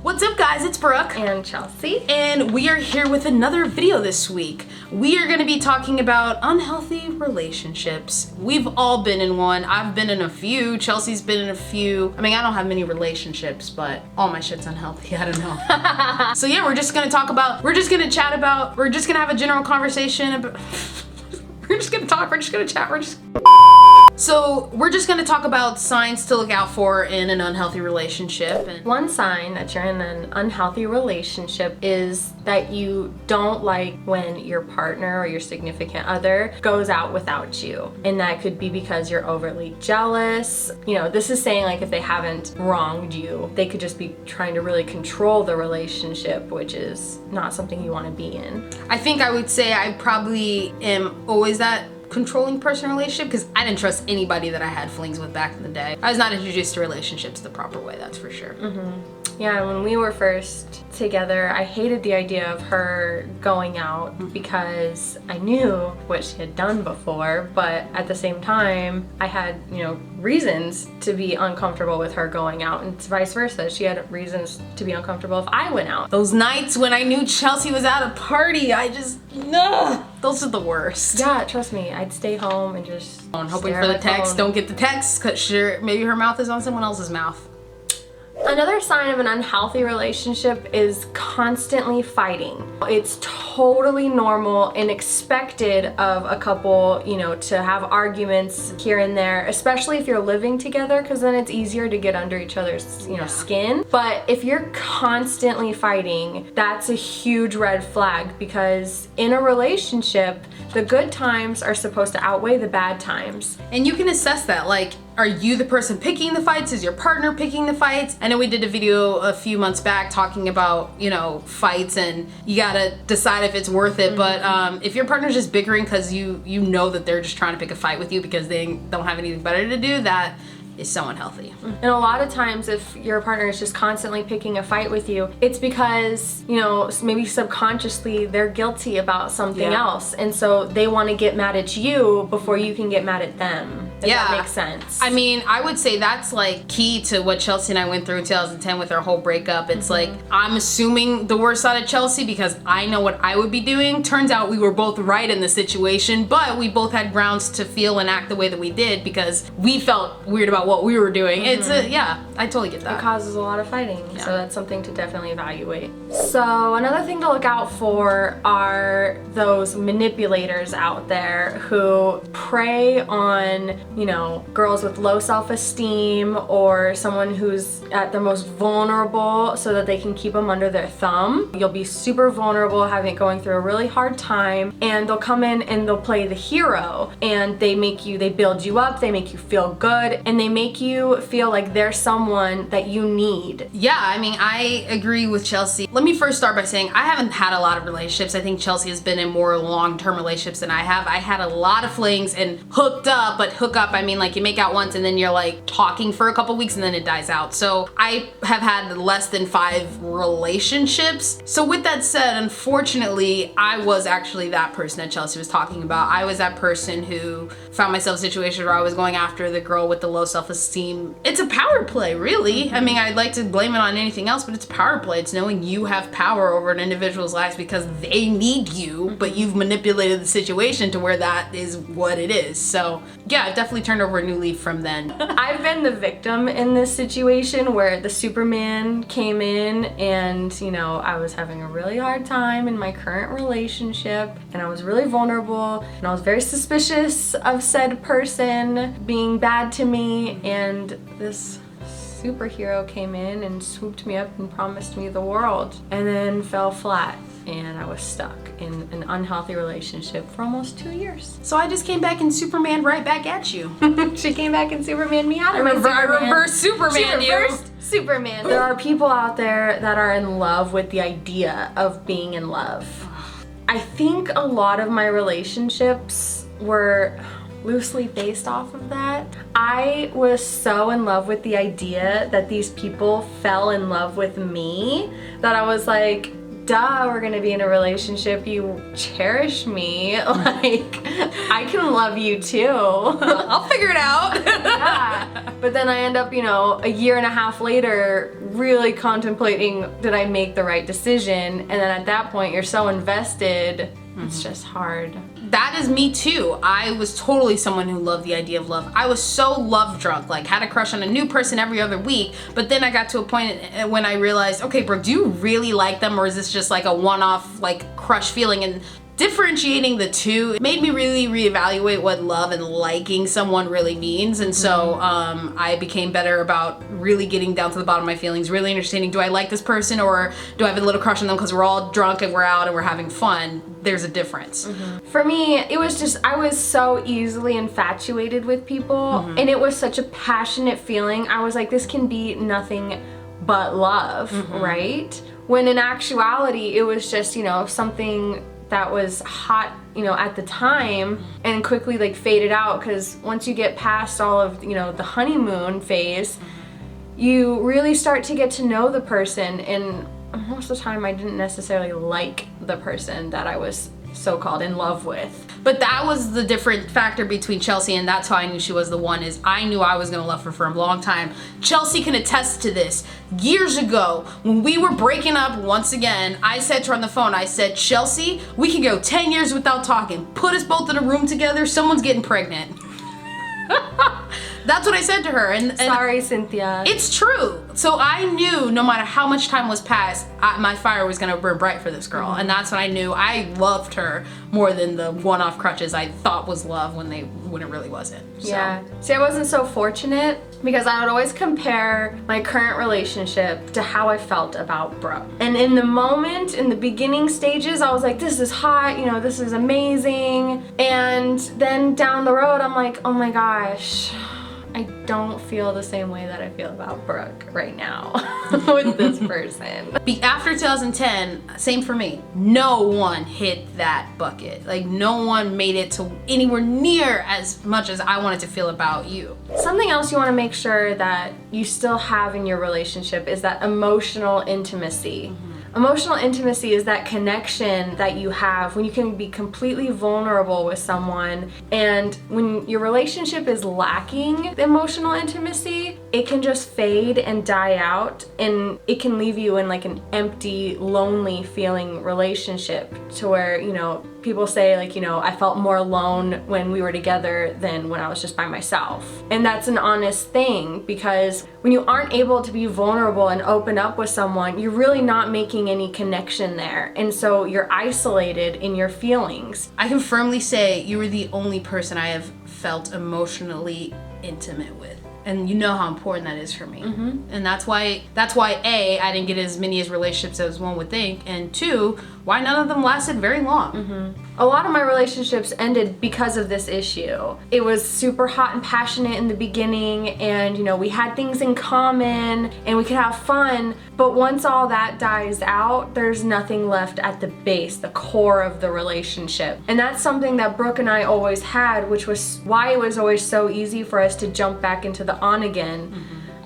What's up guys, it's Brooke and Chelsea, and we are here with another video this week. We are going to be talking about unhealthy relationships. We've all been in one. I've been in a few. Chelsea's been in a few. I mean, I don't have many relationships, but all my shit's unhealthy. I don't know. So yeah, we're just going to have a general conversation about we're just gonna talk about signs to look out for in an unhealthy relationship. And one sign that you're in an unhealthy relationship is that you don't like when your partner or your significant other goes out without you. And that could be because you're overly jealous. You know, this is saying like if they haven't wronged you, they could just be trying to really control the relationship, which is not something you want to be in. I think I would say I probably am always that controlling person in a relationship because I didn't trust anybody that I had flings with back in the day. I was not introduced to relationships the proper way, that's for sure. Yeah, when we were first together, I hated the idea of her going out because I knew what she had done before, but at the same time, I had, reasons to be uncomfortable with her going out, and vice versa. She had reasons to be uncomfortable if I went out. Those nights when I knew Chelsea was at a party, those are the worst. Yeah, trust me, I'd stay home and just hoping for the text. Don't get the text because maybe her mouth is on someone else's mouth. Another sign of an unhealthy relationship is constantly fighting. It's totally normal and expected of a couple, to have arguments here and there, especially if you're living together, because then it's easier to get under each other's, skin. But if you're constantly fighting, that's a huge red flag, because in a relationship, the good times are supposed to outweigh the bad times. And you can assess that, like, are you the person picking the fights? Is your partner picking the fights? I know we did a video a few months back talking about, fights, and you gotta decide if it's worth it. But if your partner's just bickering because you know that they're just trying to pick a fight with you because they don't have anything better to do, that is so unhealthy. And a lot of times if your partner is just constantly picking a fight with you, it's because, maybe subconsciously they're guilty about something else. And so they want to get mad at you before you can get mad at them. If that makes sense. I mean, I would say that's like key to what Chelsea and I went through in 2010 with our whole breakup. It's like, I'm assuming the worst out of Chelsea because I know what I would be doing. Turns out we were both right in the situation, but we both had grounds to feel and act the way that we did because we felt weird about what we were doing. I totally get that. It causes a lot of fighting, so that's something to definitely evaluate. So another thing to look out for are those manipulators out there who prey on, girls with low self-esteem or someone who's at their most vulnerable so that they can keep them under their thumb. You'll be super vulnerable, going through a really hard time, and they'll come in and they'll play the hero, and they build you up, they make you feel good, and they make you feel like they're someone that you need. Yeah, I mean, I agree with Chelsea. Let me first start by saying I haven't had a lot of relationships. I think Chelsea has been in more long-term relationships than I have. I had a lot of flings and hooked up, but hook up, I mean like you make out once and then you're like talking for a couple weeks and then it dies out. So I have had less than 5 relationships. So with that said, unfortunately, I was actually that person that Chelsea was talking about. I was that person who found myself in a situation where I was going after the girl with the low self-esteem. It's a power play, really. I mean, I'd like to blame it on anything else, but it's power play. It's knowing you have power over an individual's lives because they need you, but you've manipulated the situation to where that is what it is. So yeah, I've definitely turned over a new leaf from then. I've been the victim in this situation where the Superman came in and, I was having a really hard time in my current relationship, and I was really vulnerable, and I was very suspicious of said person being bad to me, and this superhero came in and swooped me up and promised me the world, and then fell flat, and I was stuck in an unhealthy relationship for almost 2 years. So I just came back and Superman right back at you. She came back and Superman me out of I reverse Superman you. Superman. There are people out there that are in love with the idea of being in love. I think a lot of my relationships were loosely based off of that. I was so in love with the idea that these people fell in love with me that I was like, duh, we're gonna be in a relationship. You cherish me. Like, I can love you too. I'll figure it out. Yeah. But then I end up, you know, a year and a half later, really contemplating, did I make the right decision? And then at that point, you're so invested, it's just hard. That is me too. I was totally someone who loved the idea of love. I was so love drunk, like had a crush on a new person every other week. But then I got to a point when I realized, okay, Brooke, do you really like them, or is this just like a one-off like crush feeling? And differentiating the two made me really reevaluate what love and liking someone really means. And so I became better about really getting down to the bottom of my feelings, really understanding, do I like this person, or do I have a little crush on them because we're all drunk and we're out and we're having fun? There's a difference. For me, it was just, I was so easily infatuated with people, and it was such a passionate feeling. I was like, this can be nothing but love, right? When in actuality, it was just, you know, something that was hot, you know, at the time, and quickly like faded out, because once you get past all of, you know, the honeymoon phase, you really start to get to know the person, and most of the time I didn't necessarily like the person that I was so-called in love with. But that was the different factor between Chelsea, and that's how I knew she was the one, is I knew I was gonna love her for a long time. Chelsea can attest to this. Years ago, when we were breaking up once again, I said to her on the phone, I said, Chelsea, we can go 10 years without talking. Put us both in a room together, someone's getting pregnant. That's what I said to her. And sorry, Cynthia. It's true. So I knew no matter how much time was passed, my fire was gonna burn bright for this girl. And that's when I knew I loved her more than the one-off crutches I thought was love when it really wasn't. So. Yeah. See, I wasn't so fortunate, because I would always compare my current relationship to how I felt about Brooke. And in the moment, in the beginning stages, I was like, this is hot, you know, this is amazing. And then down the road, I'm like, oh my gosh, I don't feel the same way that I feel about Brooke right now with this person. After 2010, same for me. No one hit that bucket. Like, no one made it to anywhere near as much as I wanted to feel about you. Something else you want to make sure that you still have in your relationship is that emotional intimacy. Emotional intimacy is that connection that you have when you can be completely vulnerable with someone, and when your relationship is lacking emotional intimacy, it can just fade and die out, and it can leave you in like an empty, lonely feeling relationship, to where, you know, people say like, you know, I felt more alone when we were together than when I was just by myself. And that's an honest thing, because when you aren't able to be vulnerable and open up with someone, you're really not making any connection there. And so you're isolated in your feelings. I can firmly say you were the only person I have felt emotionally intimate with. And you know how important that is for me. And that's why A, I didn't get as many relationships as one would think, and two, why none of them lasted very long. A lot of my relationships ended because of this issue. It was super hot and passionate in the beginning, and you know, we had things in common and we could have fun, but once all that dies out, there's nothing left at the base, the core of the relationship. And that's something that Brooke and I always had, which was why it was always so easy for us to jump back into the on again.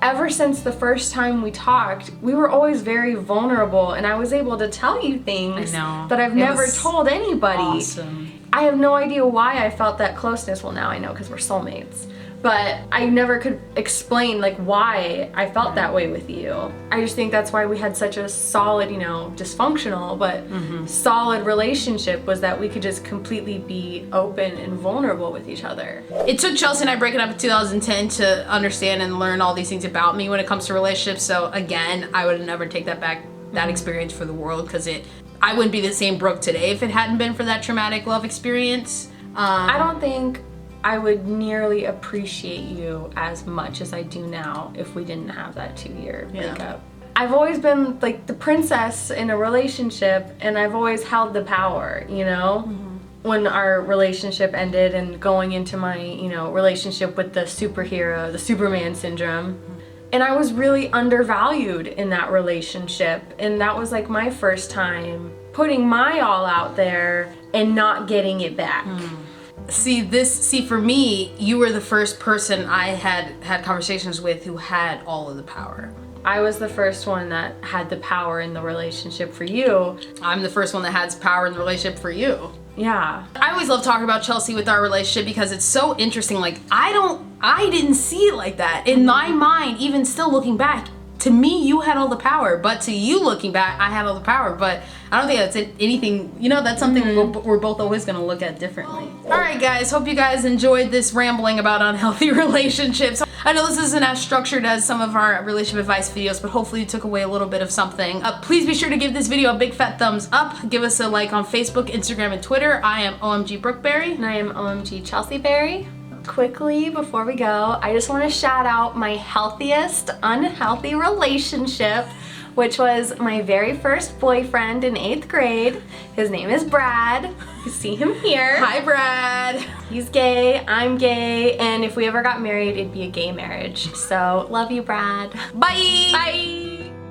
Ever since the first time we talked, we were always very vulnerable, and I was able to tell you things that I've never told anybody. Awesome. I have no idea why I felt that closeness. Well, now I know, because we're soulmates. But I never could explain like why I felt that way with you. I just think that's why we had such a solid, you know, dysfunctional, but solid relationship, was that we could just completely be open and vulnerable with each other. It took Chelsea and I breaking up in 2010 to understand and learn all these things about me when it comes to relationships. So again, I would never take that experience for the world, because I wouldn't be the same Brooke today if it hadn't been for that traumatic love experience. I don't think I would nearly appreciate you as much as I do now if we didn't have that 2-year breakup. I've always been like the princess in a relationship, and I've always held the power, you know? When our relationship ended and going into my, you know, relationship with the superhero, the Superman syndrome, and I was really undervalued in that relationship, and that was like my first time putting my all out there and not getting it back. See, for me, you were the first person I had conversations with who had all of the power. I was the first one that had the power in the relationship for you. I'm the first one that has power in the relationship for you. Yeah. I always love talking about Chelsea with our relationship because it's so interesting. Like, I didn't see it like that. In my mind, even still looking back, to me, you had all the power, but to you looking back, I had all the power. But I don't think that's anything, you know, that's something we're both always gonna look at differently. All right, guys, hope you guys enjoyed this rambling about unhealthy relationships. I know this isn't as structured as some of our relationship advice videos, but hopefully you took away a little bit of something. Please be sure to give this video a big fat thumbs up. Give us a like on Facebook, Instagram, and Twitter. I am OMG Brooke Berry. And I am OMG Chelsea Berry. Quickly, before we go, I just want to shout out my healthiest unhealthy relationship, which was my very first boyfriend in 8th grade. His name is Brad. You see him here. Hi, Brad. He's gay, I'm gay, and if we ever got married, it'd be a gay marriage. So, love you, Brad. Bye. Bye.